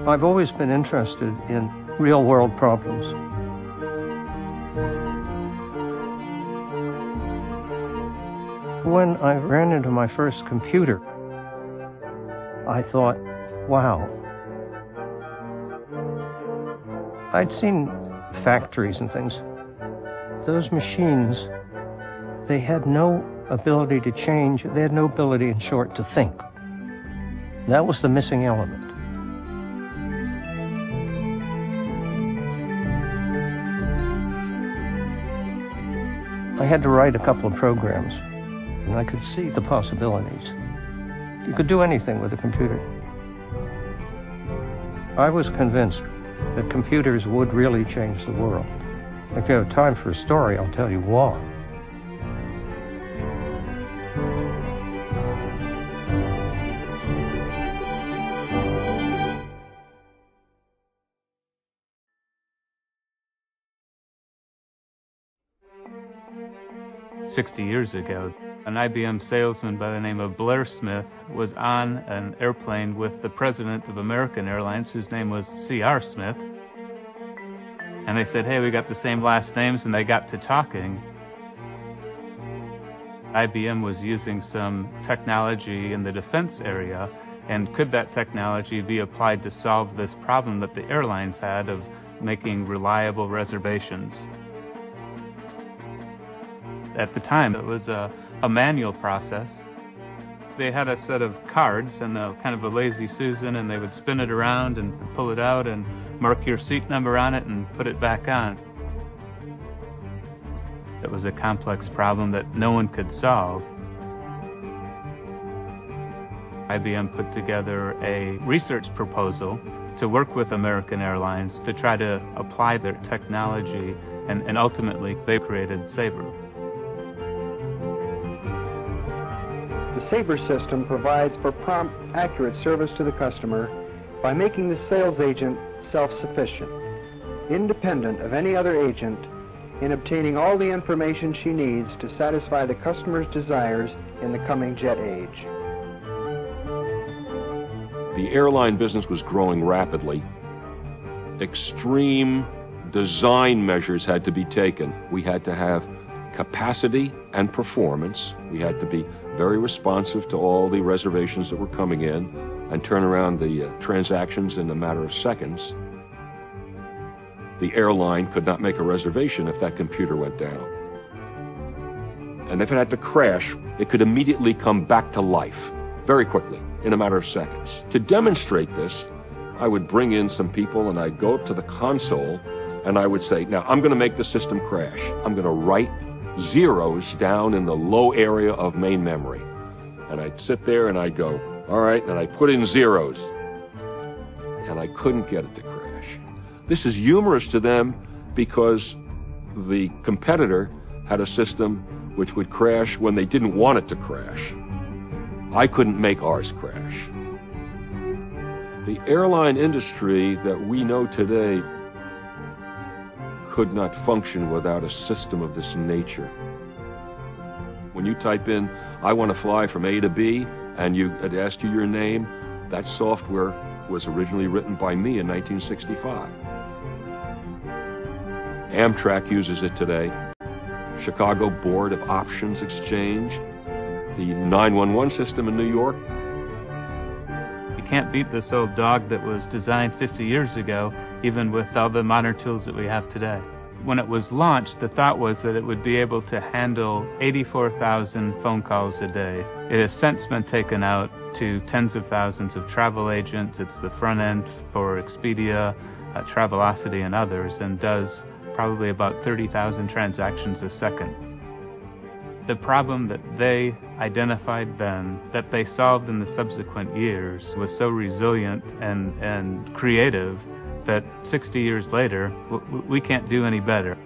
I've always been interested in real-world problems. When I ran into my first computer, I thought, wow. I'd seen factories and things. Those machines, they had no ability to change. They had no ability, in short, to think. That was the missing element. I had to write a couple of programs, and I could see the possibilities. You could do anything with a computer. I was convinced that computers would really change the world. If you have time for a story, I'll tell you why. "60 years ago, an IBM salesman by the name of Blair Smith was on an airplane with the president of American Airlines, whose name was C.R. Smith. And they said, hey, we got the same last names, and they got to talking. IBM was using some technology in the defense area, and could that technology be applied to solve this problem that the airlines had of making reliable reservations? At the time, it was a manual process. They had a set of cards and kind of a lazy Susan, and they would spin it around and pull it out and mark your seat number on it and put it back on. It was a complex problem that no one could solve. IBM put together a research proposal to work with American Airlines to try to apply their technology, and ultimately they created Sabre. The Sabre system provides for prompt, accurate service to the customer by making the sales agent self-sufficient, independent of any other agent, in obtaining all the information she needs to satisfy the customer's desires in the coming jet age. The airline business was growing rapidly. Extreme design measures had to be taken. We had to have capacity and performance. We had to be very responsive to all the reservations that were coming in and turn around the transactions in a matter of seconds. The airline could not make a reservation if that computer went down. And if it had to crash, it could immediately come back to life very quickly, in a matter of seconds. To demonstrate this, I would bring in some people and I'd go up to the console and I would say, now I'm going to make the system crash. I'm going to write zeros down in the low area of main memory. And I'd sit there and I'd go, all right, and I'd put in zeros. And I couldn't get it to crash. This is humorous to them because the competitor had a system which would crash when they didn't want it to crash. I couldn't make ours crash. The airline industry that we know today could not function without a system of this nature. When you type in, I want to fly from A to B, and it asks you your name, that software was originally written by me in 1965. Amtrak uses it today. Chicago Board of Options Exchange, the 911 system in New York. You can't beat this old dog that was designed 50 years ago, even with all the modern tools that we have today. When it was launched, the thought was that it would be able to handle 84,000 phone calls a day. It has since been taken out to tens of thousands of travel agents. It's the front end for Expedia, Travelocity, and others, and does probably about 30,000 transactions a second. The problem that they identified then, that they solved in the subsequent years, was so resilient and creative that 60 years later, we can't do any better.